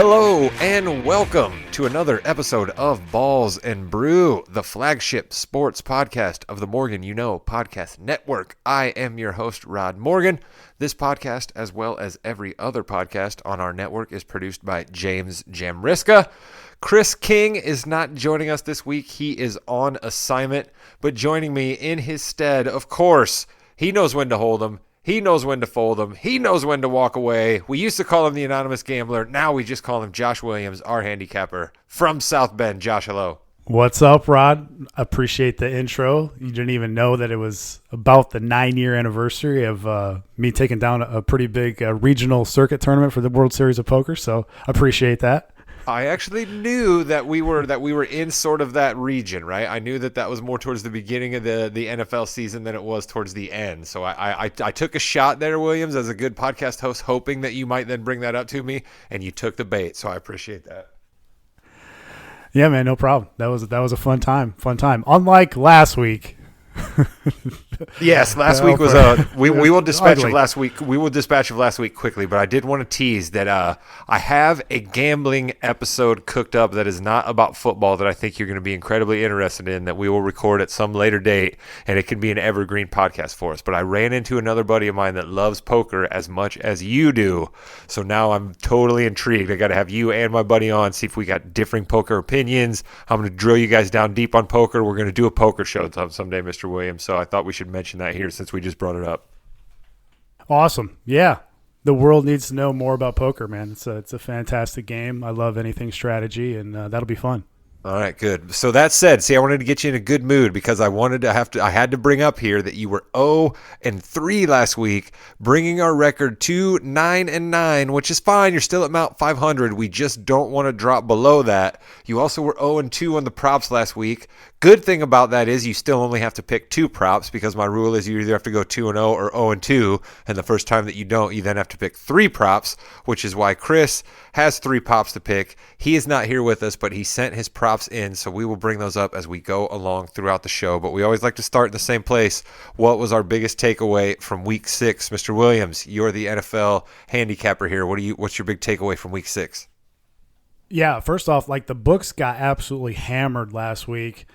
Hello and welcome to another episode of Balls and Brew, the flagship sports podcast of the Morgan You Know Podcast Network. I am your host, Rod Morgan. This podcast, as well as every other podcast on our network, is produced by James Jamriska. Chris King is not joining us this week. He is on assignment, but joining me in his stead, of course, he knows when to hold them. He knows when to fold them. He knows when to walk away. We used to call him the Anonymous Gambler. Now we just call him Josh Williams, our handicapper from South Bend. Josh, hello. What's up, Rod? Appreciate the intro. You didn't even know that it was about the 9-year anniversary of me taking down a pretty big regional circuit tournament for the World Series of Poker, so appreciate that. I actually knew that we were in sort of that region, right? I knew that was more towards the beginning of the NFL season than it was towards the end. So I took a shot there, Williams, as a good podcast host, hoping that you might then bring that up to me, and you took the bait. So I appreciate that. Yeah, man, no problem. That was a fun time. Unlike last week. Yes, last week was we will dispatch of last week. We will dispatch of last week quickly, but I did want to tease that I have a gambling episode cooked up that is not about football that I think you're going to be incredibly interested in, that we will record at some later date, and it can be an evergreen podcast for us. But I ran into another buddy of mine that loves poker as much as you do, so now I'm totally intrigued. I got to have you and my buddy on, see if we got differing poker opinions. I'm going to drill you guys down deep on poker. We're going to do a poker show someday, Mr. Williams, so I thought we should mention that here since we just brought it up. Awesome. Yeah. The world needs to know more about poker, man. It's a fantastic game. I love anything strategy, and that'll be fun. All right, good. So that said, I wanted to get you in a good mood because I had to bring up here that you were 0-3 last week, bringing our record to 9-9, which is fine. You're still at Mount 500. We just don't want to drop below that. You also were 0-2 on the props last week. Good thing about that is you still only have to pick 2 props because my rule is you either have to go 2-0 or 0-2, and the first time that you don't, you then have to pick 3 props, which is why Chris has 3 props to pick. He is not here with us, but he sent his props in, so we will bring those up as we go along throughout the show. But we always like to start in the same place. What was our biggest takeaway from Week 6? Mr. Williams, you're the NFL handicapper here. What's your big takeaway from Week 6? Yeah, first off, the books got absolutely hammered last week.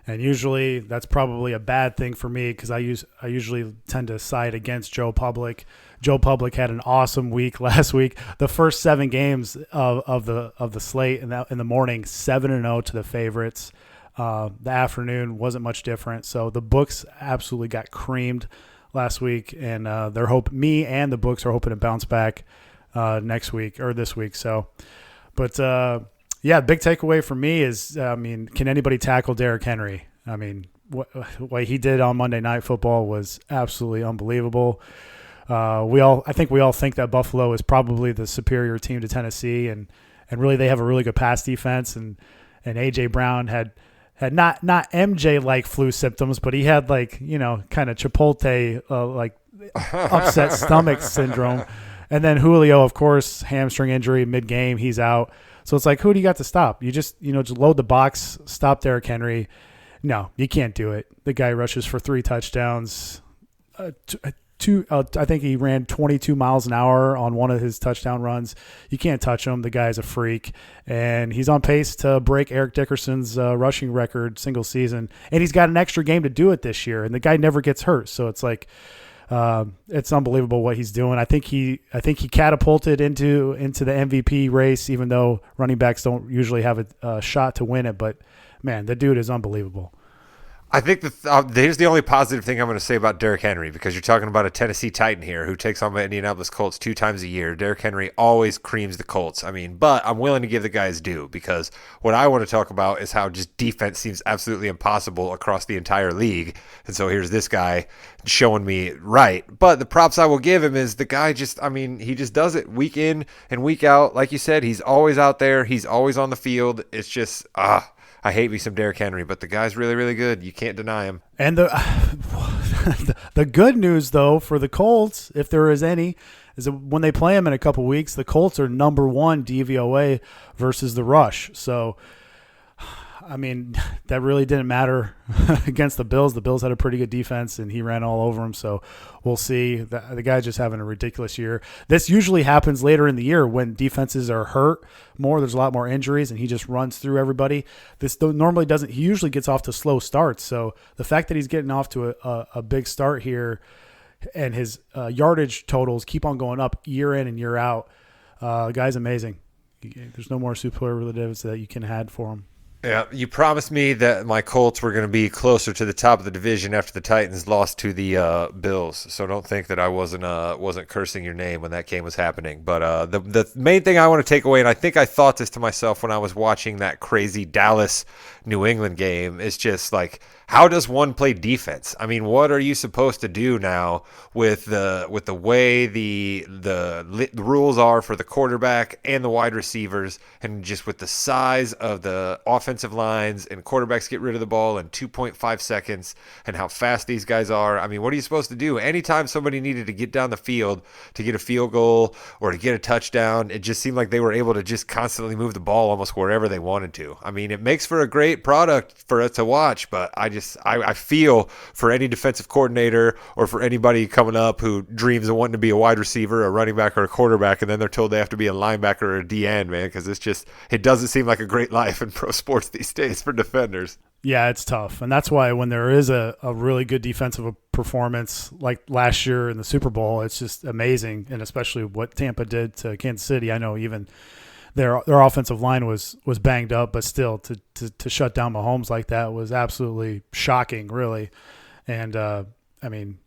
And usually that's probably a bad thing for me because I usually tend to side against Joe Public. Joe Public had an awesome week last week. The first 7 games of the slate in the morning, 7-0 to the favorites. The afternoon wasn't much different. So the books absolutely got creamed last week, and me and the books are hoping to bounce back next week or this week. So, but. Yeah, big takeaway for me is, can anybody tackle Derrick Henry? I mean, what he did on Monday Night Football was absolutely unbelievable. I think we all think that Buffalo is probably the superior team to Tennessee, and really they have a really good pass defense. And A.J. Brown had not MJ-like flu symptoms, but he had kind of Chipotle upset stomach syndrome. And then Julio, of course, hamstring injury mid-game, he's out. So it's who do you got to stop? You just load the box, stop Derrick Henry. No, you can't do it. The guy rushes for 3 touchdowns. I think he ran 22 miles an hour on one of his touchdown runs. You can't touch him. The guy's a freak. And he's on pace to break Eric Dickerson's rushing record single season. And he's got an extra game to do it this year. And the guy never gets hurt. So it's it's unbelievable what he's doing. I think he catapulted into the MVP race, even though running backs don't usually have a shot to win it. But man, the dude is unbelievable. I think here's the only positive thing I'm going to say about Derrick Henry, because you're talking about a Tennessee Titan here who takes on the Indianapolis Colts 2 times a year. Derrick Henry always creams the Colts. But I'm willing to give the guy his due, because what I want to talk about is how just defense seems absolutely impossible across the entire league. And so here's this guy showing me right. But the props I will give him is the guy he just does it week in and week out. Like you said, he's always out there. He's always on the field. It's just, I hate me some Derrick Henry, but the guy's really, really good. You can't deny him. And the good news, though, for the Colts, if there is any, is that when they play him in a couple weeks, the Colts are number 1 DVOA versus the rush. So I mean, that really didn't matter against the Bills. The Bills had a pretty good defense, and he ran all over them. So we'll see. The guy's just having a ridiculous year. This usually happens later in the year when defenses are hurt more. There's a lot more injuries, and he just runs through everybody. This normally doesn't. He usually gets off to slow starts. So the fact that he's getting off to a big start here, and his yardage totals keep on going up year in and year out, the guy's amazing. There's no more superlatives that you can add for him. Yeah, you promised me that my Colts were going to be closer to the top of the division after the Titans lost to the Bills. So don't think that I wasn't cursing your name when that game was happening. But the main thing I want to take away, and I think I thought this to myself when I was watching that crazy Dallas New England game, is just like, how does one play defense? I mean, what are you supposed to do now with the way the rules are for the quarterback and the wide receivers, and just with the size of the offensive lines, and quarterbacks get rid of the ball in 2.5 seconds, and how fast these guys are? I mean, what are you supposed to do? Anytime somebody needed to get down the field to get a field goal or to get a touchdown, it just seemed like they were able to just constantly move the ball almost wherever they wanted to. I mean, it makes for a great product for us to watch, but I feel for any defensive coordinator or for anybody coming up who dreams of wanting to be a wide receiver, a running back, or a quarterback, and then they're told they have to be a linebacker or a D-end, man, because it doesn't seem like a great life in pro sports these days for defenders. Yeah, it's tough. And that's why when there is a really good defensive performance like last year in the Super Bowl, it's just amazing. And especially what Tampa did to Kansas City. I know even their offensive line was banged up, but still to shut down Mahomes like that was absolutely shocking, really. And I mean,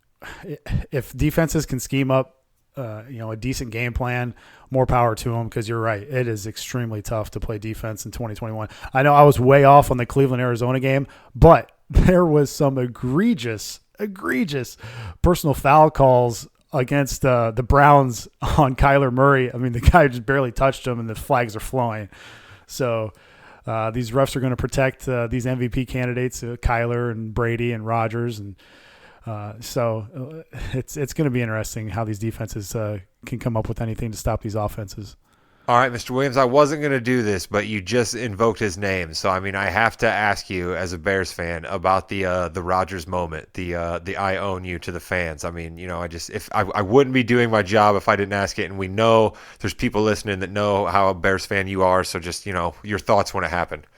if defenses can scheme up, a decent game plan, more power to them, because you're right, it is extremely tough to play defense in 2021. I know I was way off on the Cleveland-Arizona game, but there was some egregious personal foul calls against the Browns on Kyler Murray. I mean, the guy just barely touched him, and the flags are flowing. So these refs are going to protect these MVP candidates, Kyler and Brady and Rodgers, and so it's going to be interesting how these defenses can come up with anything to stop these offenses. All right, Mr. Williams, I wasn't going to do this, but you just invoked his name. So, I mean, I have to ask you as a Bears fan about the Rodgers moment, the I own you to the fans. I mean, I wouldn't be doing my job if I didn't ask it. And we know there's people listening that know how a Bears fan you are. So just, your thoughts when it happened.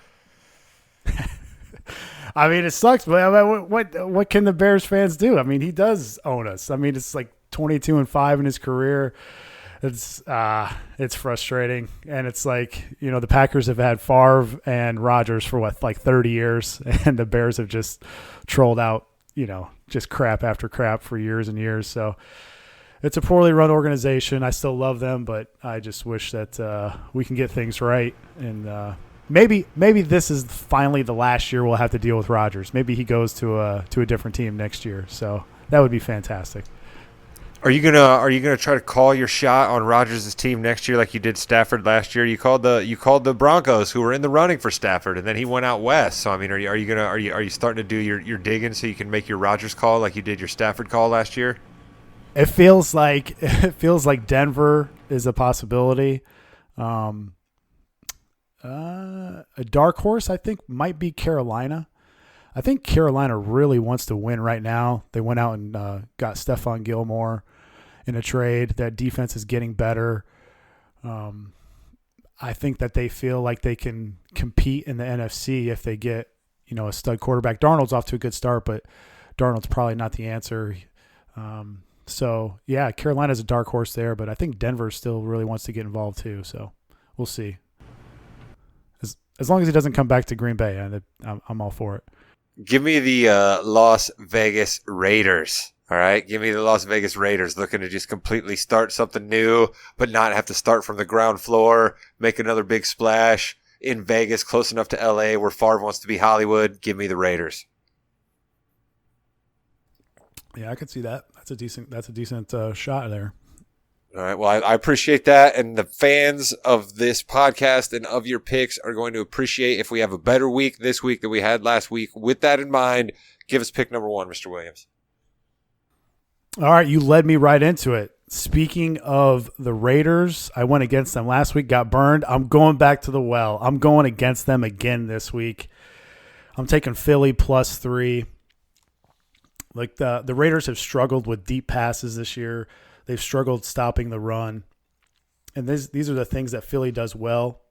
I mean, it sucks, but what can the Bears fans do? I mean, he does own us. I mean, it's like 22-5 in his career. It's frustrating, and it's like, the Packers have had Favre and Rodgers for 30 years, and the Bears have just trolled out just crap after crap for years and years. So it's a poorly run organization. I still love them, but I just wish that we can get things right, and maybe this is finally the last year we'll have to deal with Rodgers. Maybe he goes to a different team next year. So that would be fantastic. Are you gonna try to call your shot on Rodgers' team next year like you did Stafford last year? You called the Broncos, who were in the running for Stafford, and then he went out west. So I mean, are you starting to do your digging so you can make your Rodgers call like you did your Stafford call last year? It feels like Denver is a possibility. A dark horse, I think, might be Carolina. I think Carolina really wants to win right now. They went out and got Stephon Gilmore in a trade. That defense is getting better. I think that they feel like they can compete in the NFC if they get, a stud quarterback. Darnold's off to a good start, but Darnold's probably not the answer. So, yeah, Carolina's a dark horse there, but I think Denver still really wants to get involved too. So we'll see. As long as he doesn't come back to Green Bay, I'm all for it. Give me the Las Vegas Raiders. All right. Give me the Las Vegas Raiders, looking to just completely start something new, but not have to start from the ground floor, make another big splash in Vegas, close enough to LA where Favre wants to be Hollywood. Give me the Raiders. Yeah, I could see that. That's a decent shot there. All right. Well, I appreciate that. And the fans of this podcast and of your picks are going to appreciate if we have a better week this week than we had last week. With that in mind, give us pick number one, Mr. Williams. All right. You led me right into it. Speaking of the Raiders, I went against them last week, got burned. I'm going back to the well. I'm going against them again this week. I'm taking Philly +3. Like the Raiders have struggled with deep passes this year. They've struggled stopping the run. And these are the things that Philly does well.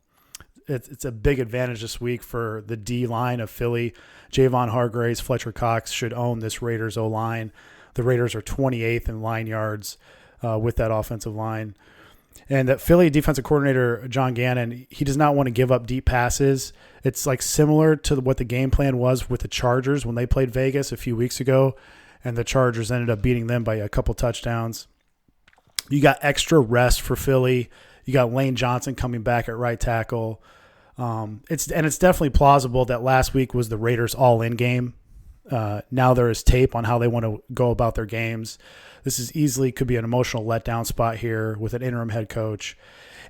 It's a big advantage this week for the D line of Philly. Javon Hargraves, Fletcher Cox should own this Raiders O-line. The Raiders are 28th in line yards with that offensive line. And that Philly defensive coordinator, John Gannon, he does not want to give up deep passes. It's like similar to what the game plan was with the Chargers when they played Vegas a few weeks ago, and the Chargers ended up beating them by a couple touchdowns. You got extra rest for Philly. You got Lane Johnson coming back at right tackle. It's definitely plausible that last week was the Raiders all-in game. Now there is tape on how they want to go about their games. This is easily could be an emotional letdown spot here with an interim head coach.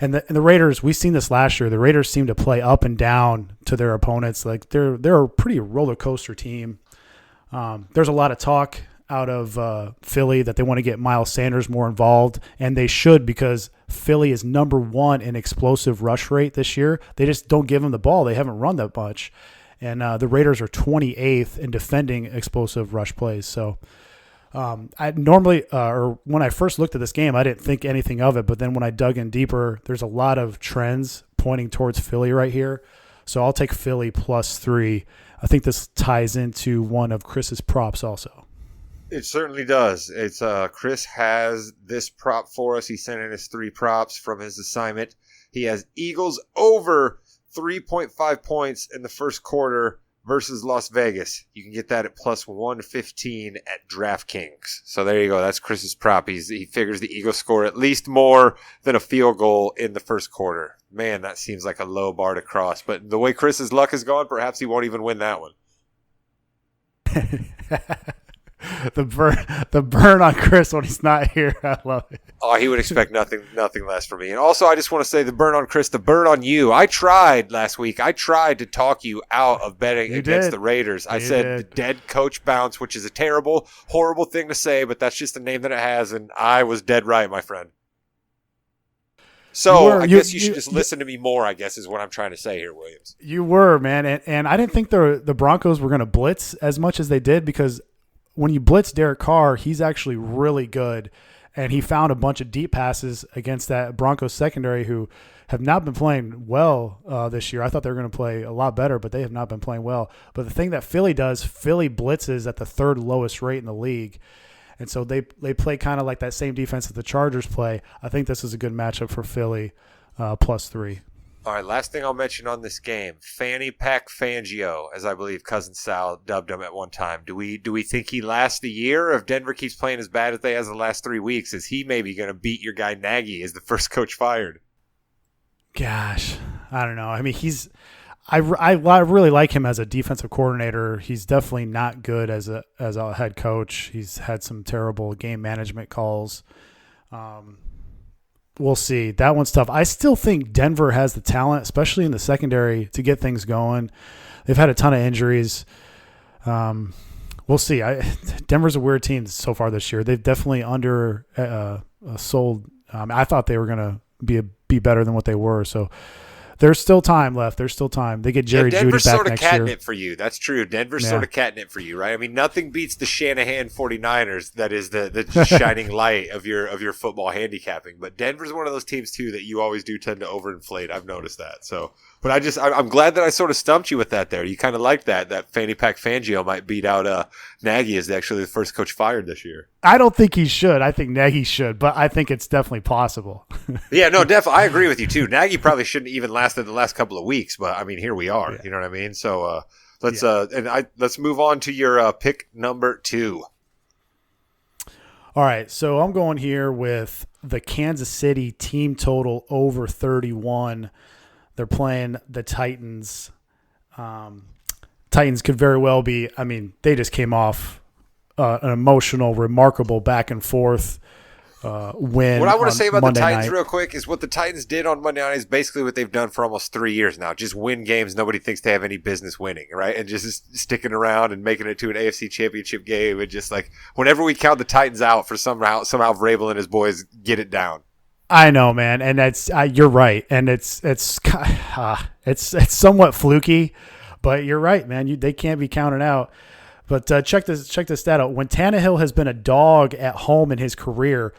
And the Raiders, we've seen this last year. The Raiders seem to play up and down to their opponents. Like they're a pretty roller coaster team. There's a lot of talk out of Philly that they want to get Miles Sanders more involved, and they should because Philly is number 1 in explosive rush rate this year. They just don't give him the ball. They haven't run that much. And the Raiders are 28th in defending explosive rush plays. So I normally, or when I first looked at this game, I didn't think anything of it. But then when I dug in deeper, there's a lot of trends pointing towards Philly right here. So I'll take Philly +3. I think this ties into one of Chris's props also. It certainly does. It's Chris has this prop for us. He sent in his 3 props from his assignment. He has Eagles over 3.5 points in the first quarter versus Las Vegas. You can get that at +115 at DraftKings. So there you go. That's Chris's prop. He figures the Eagles score at least more than a field goal in the first quarter. Man, that seems like a low bar to cross. But the way Chris's luck has gone, perhaps he won't even win that one. The burn on Chris when he's not here. I love it. Oh, he would expect nothing less from me. And also, I just want to say the burn on Chris, the burn on you. I tried last week. I tried to talk you out of betting against the Raiders. I said the dead coach bounce, which is a terrible, horrible thing to say, but that's just the name that it has. And I was dead right, my friend. So I guess you should just listen to me more, I guess, is what I'm trying to say here, Williams. You were, man. And I didn't think the Broncos were going to blitz as much as they did because when you blitz Derek Carr, he's actually really good. And he found a bunch of deep passes against that Broncos secondary who have not been playing well this year. I thought they were going to play a lot better, but they have not been playing well. But the thing that Philly does, Philly blitzes at the 3rd lowest rate in the league. And so they play kind of like that same defense that the Chargers play. I think this is a good matchup for Philly, +3. All right, last thing I'll mention on this game, Fanny Pack Fangio, as I believe Cousin Sal dubbed him at one time. Do we think he lasts the year? If Denver keeps playing as bad as they has the last 3 weeks, is he maybe going to beat your guy Nagy as the first coach fired? Gosh, I don't know. I mean, I really like him as a defensive coordinator. He's definitely not good as a head coach. He's had some terrible game management calls. We'll see. That one's tough. I still think Denver has the talent, especially in the secondary, to get things going. They've had a ton of injuries. We'll see. Denver's a weird team so far this year. They've definitely sold. I thought they were going to be better than what they were. So there's still time left. There's still time. They get Jerry Jeudy back next year. Denver's sort of catnip for you. That's true. Denver's sort of catnip for you, right? I mean, nothing beats the Shanahan 49ers. That is the shining light of your football handicapping. But Denver's one of those teams too that you always do tend to overinflate. I've noticed that. So, but I'm glad that I sort of stumped you with that there. You kind of like that Fanny Pack Fangio might beat out Nagy as actually the first coach fired this year. I don't think he should. I think Nagy should, but I think it's definitely possible. Yeah, no, definitely. I agree with you too. Nagy probably shouldn't even lasted the last couple of weeks, but I mean, here we are. Yeah. You know what I mean? So let's move on to your pick number 2. All right, so I'm going here with the Kansas City team total over 31. They're playing the Titans. Titans could very well be. I mean, they just came off an emotional, remarkable back and forth win What I want to on say about the Monday Titans night. real quick is what the Titans did on Monday night is basically what they've done for almost 3 years now. Just win games nobody thinks they have any business winning, right? And just sticking around and making it to an AFC championship game. And just like whenever we count the Titans out for somehow Vrabel and his boys get it down. I know, man, and that's you're right, and it's somewhat fluky, but you're right, man. They can't be counted out. But check this stat out. When Tannehill has been a dog at home in his career,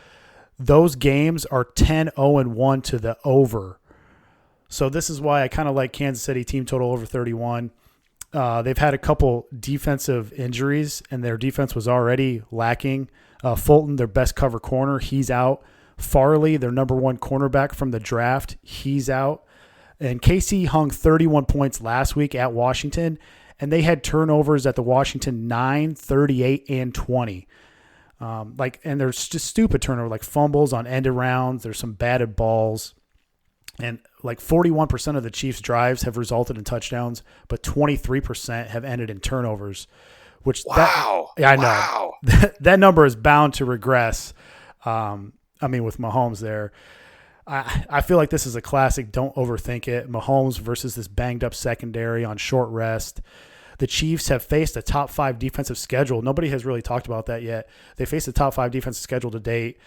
those games are 10-0-1 to the over. So this is why I kind of like Kansas City team total over 31. They've had a couple defensive injuries, and their defense was already lacking. Fulton, their best cover corner, he's out. Farley, their number one cornerback from the draft, he's out. And KC hung 31 points last week at Washington, and they had turnovers at the Washington 9, 38, and 20. And there's just stupid turnover, like fumbles on end arounds. There's some batted balls. And like 41% of the Chiefs' drives have resulted in touchdowns, but 23% have ended in turnovers, which Wow. I know. Wow. That number is bound to regress. With Mahomes there. I feel like this is a classic. Don't overthink it. Mahomes versus this banged up secondary on short rest. The Chiefs have faced a top 5 defensive schedule. Nobody has really talked about that yet. They faced a top 5 defensive schedule to date,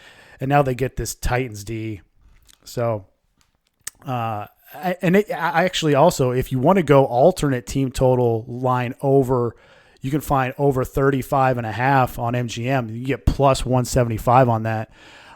and now they get this Titans D. So, I actually also, if you want to go alternate team total line over, you can find over 35.5 on MGM. You get plus 175 on that.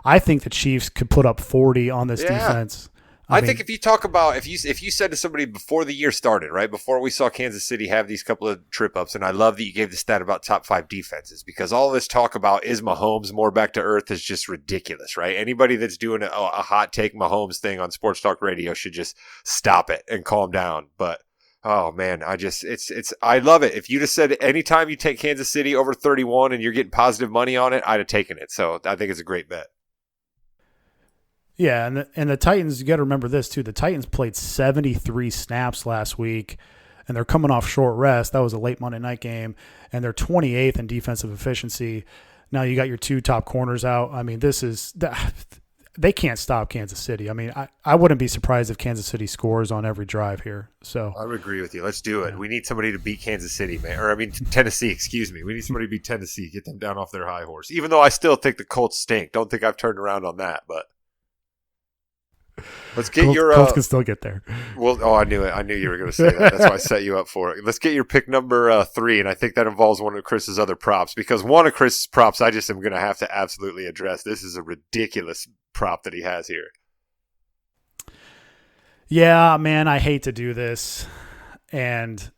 I think the Chiefs could put up 40 on this defense. I think if you talk about if you said to somebody before the year started, right, before we saw Kansas City have these couple of trip ups, and I love that you gave the stat about top 5 defenses, because all this talk about is Mahomes more back to earth is just ridiculous, right? Anybody that's doing a hot take Mahomes thing on Sports Talk Radio should just stop it and calm down. But oh man, I love it. If you just said anytime you take Kansas City over 31 and you're getting positive money on it, I'd have taken it. So I think it's a great bet. Yeah, and the Titans, you got to remember this too. The Titans played 73 snaps last week, and they're coming off short rest. That was a late Monday night game, and they're 28th in defensive efficiency. Now you got your 2 top corners out. I mean, they can't stop Kansas City. I mean, I wouldn't be surprised if Kansas City scores on every drive here. So I would agree with you. Let's do it. Yeah. We need somebody to beat Kansas City, man. Or Tennessee, excuse me. We need somebody to beat Tennessee, get them down off their high horse. Even though I still think the Colts stink. Don't think I've turned around on that, but let's get Colts can still get there. Well, I knew it. I knew you were going to say that. That's why I set you up for it. Let's get your pick number 3, and I think that involves one of Chris's other props, because one of Chris's props I just am going to have to absolutely address. This is a ridiculous prop that he has here. Yeah, man, I hate to do this, and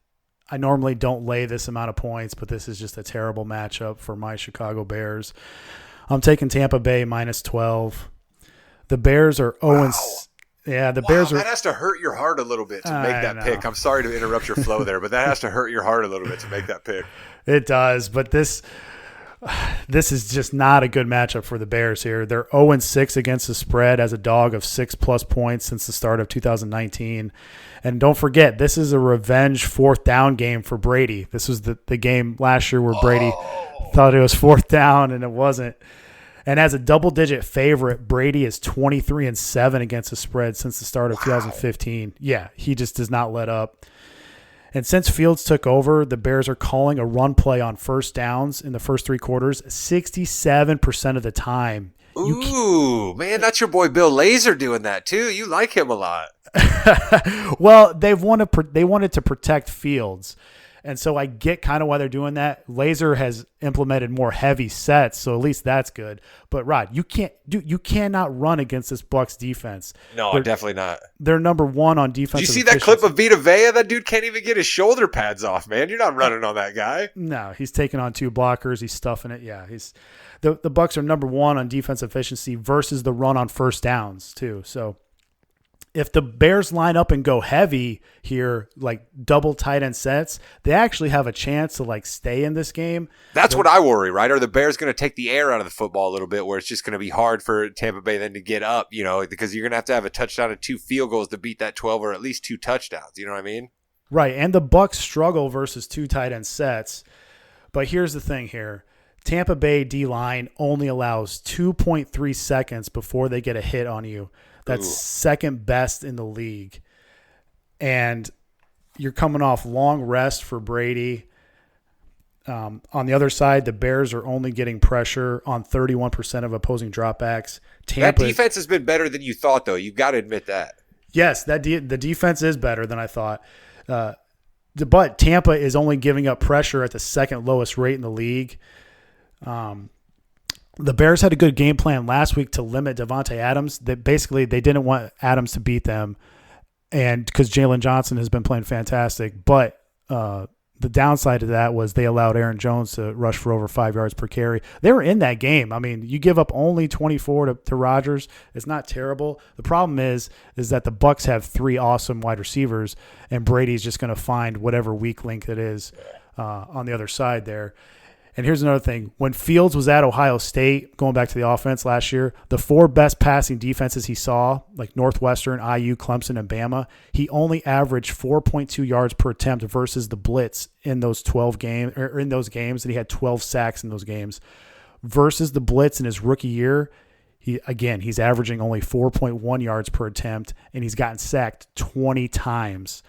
I normally don't lay this amount of points, but this is just a terrible matchup for my Chicago Bears. I'm taking Tampa Bay minus 12. The Bears are 0. Yeah, the Bears are. That has to hurt your heart a little bit to make that pick. I'm sorry to interrupt your flow there, but that has to hurt your heart a little bit to make that pick. It does, but this is just not a good matchup for the Bears here. They're 0-6 against the spread as a dog of 6+ points since the start of 2019. And don't forget, this is a revenge 4th down game for Brady. This was the game last year where Brady thought it was 4th down and it wasn't. And as a double-digit favorite, Brady is 23-7 against the spread since the start of 2015. Yeah, he just does not let up. And since Fields took over, the Bears are calling a run play on first downs in the first 3 quarters 67% of the time. Ooh, man, that's your boy Bill Lazor doing that too. You like him a lot. Well, they wanted to protect Fields. And so I get kind of why they're doing that. Lazor has implemented more heavy sets, so at least that's good. But Rod, you cannot run against this Bucs defense. No, definitely not. They're number 1 on defense. Did you see that clip of Vita Vea? That dude can't even get his shoulder pads off, man. You're not running on that guy. No, he's taking on 2 blockers. He's stuffing it. Yeah, the Bucs are number 1 on defense efficiency versus the run on first downs too. So if the Bears line up and go heavy here, like double tight end sets, they actually have a chance to like stay in this game. That's what I worry, right? Are the Bears going to take the air out of the football a little bit, where it's just going to be hard for Tampa Bay then to get up, because you're going to have a touchdown and 2 field goals to beat that 12, or at least 2 touchdowns. You know what I mean? Right. And the Bucs struggle versus 2 tight end sets. But here's the thing here. Tampa Bay D-line only allows 2.3 seconds before they get a hit on you. That's second best in the league. And you're coming off long rest for Brady. On the other side, the Bears are only getting pressure on 31% of opposing dropbacks. That defense has been better than you thought, though. You've got to admit that. Yes, the defense is better than I thought. But Tampa is only giving up pressure at the second lowest rate in the league. The Bears had a good game plan last week to limit Devontae Adams. That basically they didn't want Adams to beat them, and because Jalen Johnson has been playing fantastic. But the downside of that was they allowed Aaron Jones to rush for over 5 yards per carry. They were in that game. I mean, you give up only 24 to Rodgers. It's not terrible. The problem is that the Bucs have 3 awesome wide receivers, and Brady's just going to find whatever weak link it is on the other side there. And here's another thing. When Fields was at Ohio State, going back to the offense last year, the 4 best passing defenses he saw, like Northwestern, IU, Clemson, and Bama, he only averaged 4.2 yards per attempt versus the blitz in those 12 games, or in those games, and he had 12 sacks in those games. Versus the blitz in his rookie year, he's averaging only 4.1 yards per attempt, and he's gotten sacked 20 times.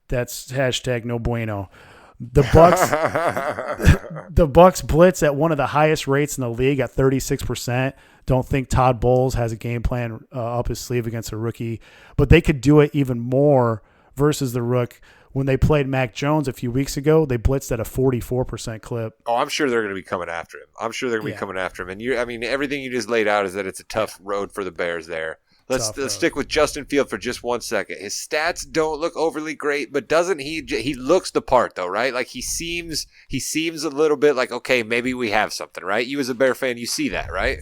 That's hashtag no bueno. The Bucs blitz at one of the highest rates in the league at 36%. Don't think Todd Bowles has a game plan up his sleeve against a rookie, but they could do it even more versus the Rook. When they played Mac Jones a few weeks ago, they blitzed at a 44% clip. Oh, I'm sure they're going to be coming after him. And everything you just laid out is that it's a tough road for the Bears there. Let's stick with Justin Field for just 1 second. His stats don't look overly great, but doesn't he looks the part though, right? Like he seems a little bit like, okay, maybe we have something, right? You as a Bear fan, you see that, right?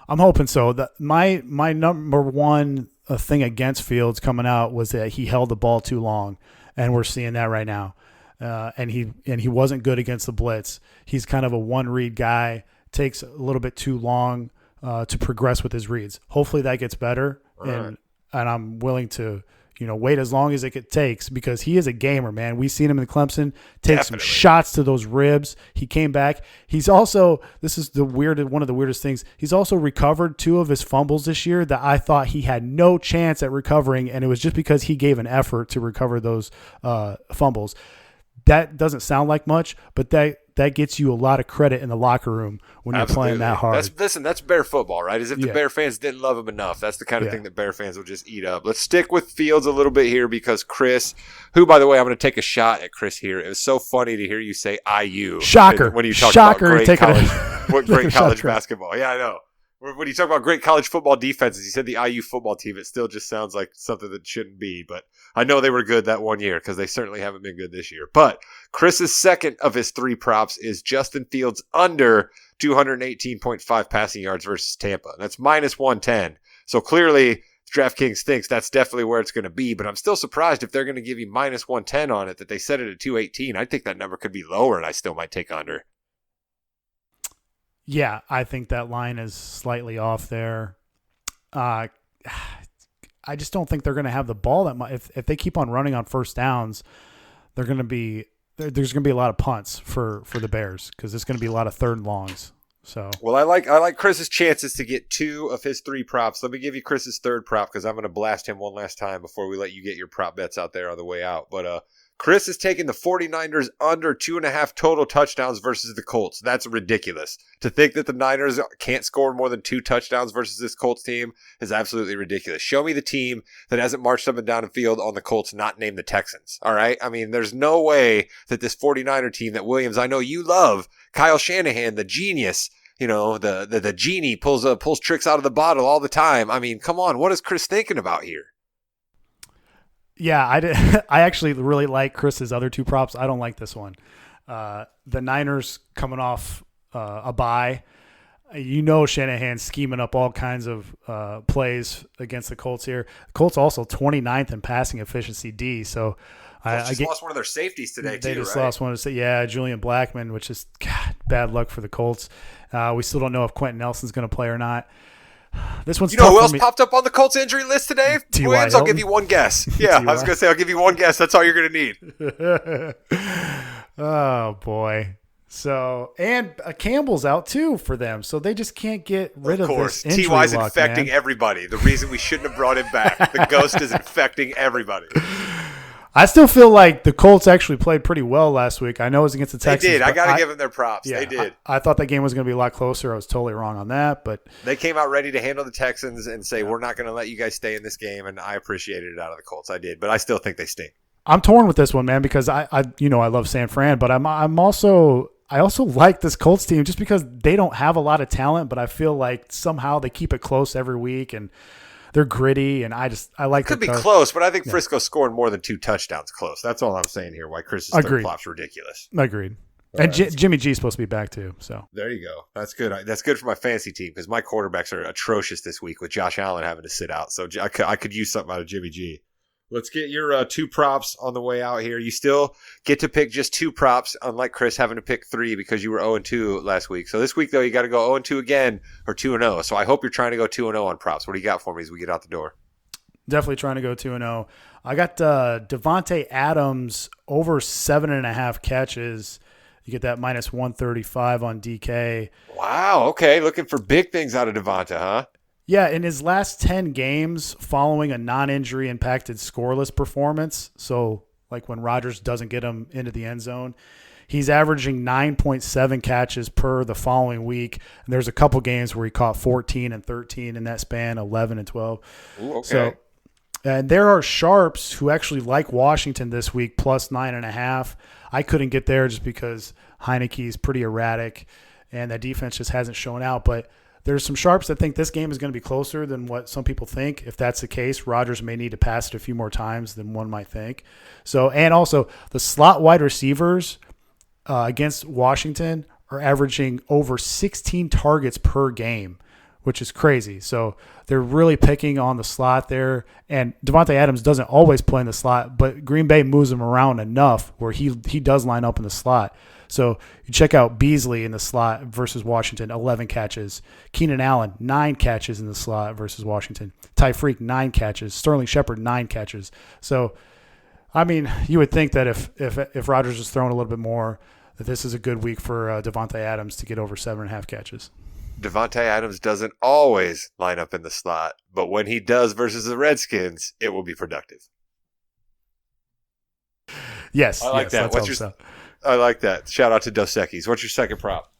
I'm hoping so. My number one thing against Fields coming out was that he held the ball too long, and we're seeing that right now. And he wasn't good against the blitz. He's kind of a one-read guy, takes a little bit too long to progress with his reads. Hopefully that gets better, and I'm willing to wait as long as it takes because he is a gamer, man. We've seen him in Clemson take some shots to those ribs. He came back. He's also one of the weirdest things. He's also recovered 2 of his fumbles this year that I thought he had no chance at recovering, and it was just because he gave an effort to recover those fumbles. That doesn't sound like much, but that gets you a lot of credit in the locker room when you're playing that hard. That's Bear football, right? As if the Bear fans didn't love him enough. That's the kind of thing that Bear fans will just eat up. Let's stick with Fields a little bit here because Chris, who, by the way, I'm going to take a shot at Chris here. It was so funny to hear you say IU. Shocker. When you talk about great college basketball. Yeah, I know. When you talk about great college football defenses, you said the IU football team. It still just sounds like something that shouldn't be. But I know they were good that one year because they certainly haven't been good this year. But Chris's second of his 3 props is Justin Fields under 218.5 passing yards versus Tampa. That's minus 110. So clearly, DraftKings thinks that's definitely where it's going to be. But I'm still surprised if they're going to give you minus 110 on it that they set it at 218. I think that number could be lower, and I still might take under. Yeah, I think that line is slightly off there. I just don't think they're going to have the ball that much. If they keep on running on first downs, there's going to be a lot of punts for the Bears because there's going to be a lot of third and longs. So well, I like Chris's chances to get 2 of his 3 props. Let me give you Chris's third prop because I'm going to blast him one last time before we let you get your prop bets out there on the way out. But Chris is taking the 49ers under 2.5 total touchdowns versus the Colts. That's ridiculous. To think that the Niners can't score more than 2 touchdowns versus this Colts team is absolutely ridiculous. Show me the team that hasn't marched up and down the field on the Colts, not named the Texans. All right? I mean, there's no way that this 49er team that Williams, I know you love, Kyle Shanahan, the genius, the genie pulls tricks out of the bottle all the time. I mean, come on. What is Chris thinking about here? Yeah, I actually really like Chris's other 2 props. I don't like this one. The Niners coming off a bye. Shanahan's scheming up all kinds of plays against the Colts here. The Colts also 29th in passing efficiency D. So I lost one of their safeties today too. They just lost one. Julian Blackmon, which is bad luck for the Colts. We still don't know if Quentin Nelson's going to play or not. This one's who else popped up on the Colts injury list today? Williams, I'll give you one guess. Yeah, I was going to say I'll give you one guess. That's all you're going to need. Oh, boy. So, and Campbell's out too for them. So they just can't get rid of course, this injury Ty's luck, infecting man. everybody. The reason we shouldn't have brought him back. The ghost is infecting everybody. I still feel like the Colts actually played pretty well last week. I know it was against the They Texans. did. I got to give them their props. Yeah, they did. I thought that game was going to be a lot closer. I was totally wrong on that, but They came out ready to handle the Texans and say, we're not going to let you guys stay in this game, and I appreciated it out of the Colts. I did, but I still think they stink. I'm torn with this one, man, because I love San Fran, but I also like this Colts team just because they don't have a lot of talent, but I feel like somehow they keep it close every week and they're gritty, and I like. It could be close, but I think Frisco's scoring more than 2 touchdowns close. That's all I'm saying here. Why Chris's third plop's ridiculous. Agreed. And Jimmy G's supposed to be back too. So there you go. That's good. That's good for my fantasy team because my quarterbacks are atrocious this week with Josh Allen having to sit out. So I could use something out of Jimmy G. Let's get your 2 props on the way out here. You still get to pick just 2 props, unlike Chris having to pick 3 because you were 0-2 last week. So this week, though, you got to go 0-2 again or 2-0. So I hope you're trying to go 2-0 on props. What do you got for me as we get out the door? Definitely trying to go 2-0. I got Devontae Adams over 7.5 catches. You get that minus 135 on DK. Wow. Okay. Looking for big things out of Devonta, huh? Yeah, in his last 10 games following a non-injury impacted scoreless performance, so like when Rodgers doesn't get him into the end zone, he's averaging 9.7 catches per the following week. And there's a couple games where he caught 14 and 13 in that span, 11 and 12. Ooh, okay. So, and there are sharps who actually like Washington this week, plus 9.5. I couldn't get there just because Heineke's pretty erratic, and that defense just hasn't shown out, but there's some sharps that think this game is going to be closer than what some people think. If that's the case, Rodgers may need to pass it a few more times than one might think. So, and also the slot wide receivers against Washington are averaging over 16 targets per game, which is crazy. So they're really picking on the slot there. And Devontae Adams doesn't always play in the slot, but Green Bay moves him around enough where he does line up in the slot. So you check out Beasley in the slot versus Washington, 11 catches. Keenan Allen, 9 catches in the slot versus Washington. Tyreek, 9 catches. Sterling Shepard, 9 catches. So, I mean, you would think that if Rodgers is throwing a little bit more, that this is a good week for Devontae Adams to get over 7.5 catches. Devontae Adams doesn't always line up in the slot, but when he does versus the Redskins, it will be productive. Yes. I like that. I like that. Shout out to Dos Equis. What's your second prop?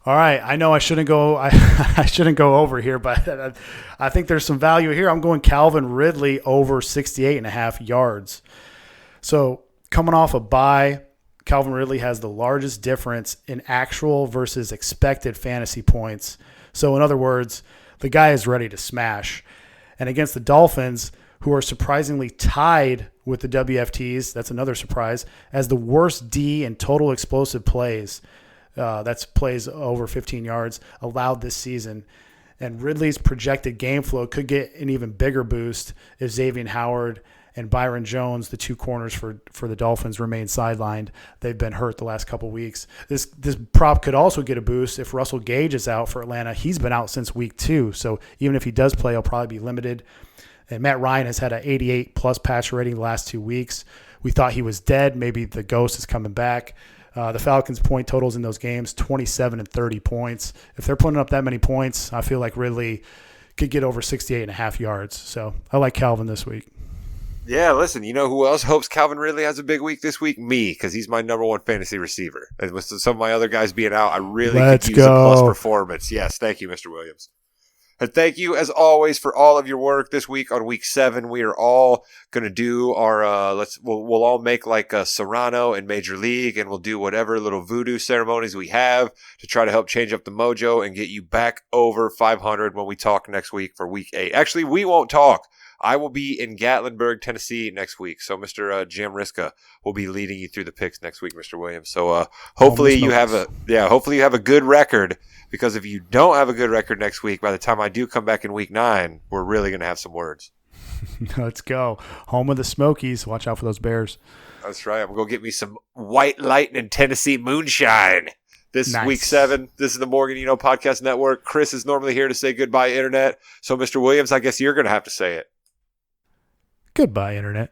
All right. I know I shouldn't go. I shouldn't go over here, but I think there's some value here. I'm going Calvin Ridley over 68.5 yards. So coming off a bye, Calvin Ridley has the largest difference in actual versus expected fantasy points. So in other words, the guy is ready to smash. And against the Dolphins, who are surprisingly tied with the WFTs, that's another surprise, as the worst D in total explosive plays, that's plays over 15 yards, allowed this season. And Ridley's projected game flow could get an even bigger boost if Xavier Howard and Byron Jones, the 2 corners for the Dolphins, remain sidelined. They've been hurt the last couple weeks. This prop could also get a boost if Russell Gage is out for Atlanta. He's been out since week 2, so even if he does play, he'll probably be limited. And Matt Ryan has had an 88-plus passer rating the last 2 weeks. We thought he was dead. Maybe the ghost is coming back. The Falcons' point totals in those games, 27 and 30 points. If they're putting up that many points, I feel like Ridley could get over 68.5 yards. So I like Calvin this week. Yeah, listen, you know who else hopes Calvin Ridley has a big week this week? Me, because he's my number 1 fantasy receiver. And with some of my other guys being out, I really could use a plus performance. Yes, thank you, Mr. Williams. And thank you, as always, for all of your work this week on week 7. We are all going to do our, we'll all make like a Serrano in Major League, and we'll do whatever little voodoo ceremonies we have to try to help change up the mojo and get you back over 500 when we talk next week for week 8. Actually, we won't talk. I will be in Gatlinburg, Tennessee next week. So Mr. Jim Riska will be leading you through the picks next week, Mr. Williams. So hopefully you have a good record, because if you don't have a good record next week, by the time I do come back in week 9, we're really going to have some words. Let's go. Home of the Smokies. Watch out for those Bears. That's right. I'm going to go get me some White Lightning Tennessee moonshine. This is week 7. This is the Morgan Podcast Network. Chris is normally here to say goodbye, Internet. So Mr. Williams, I guess you're going to have to say it. Goodbye, Internet.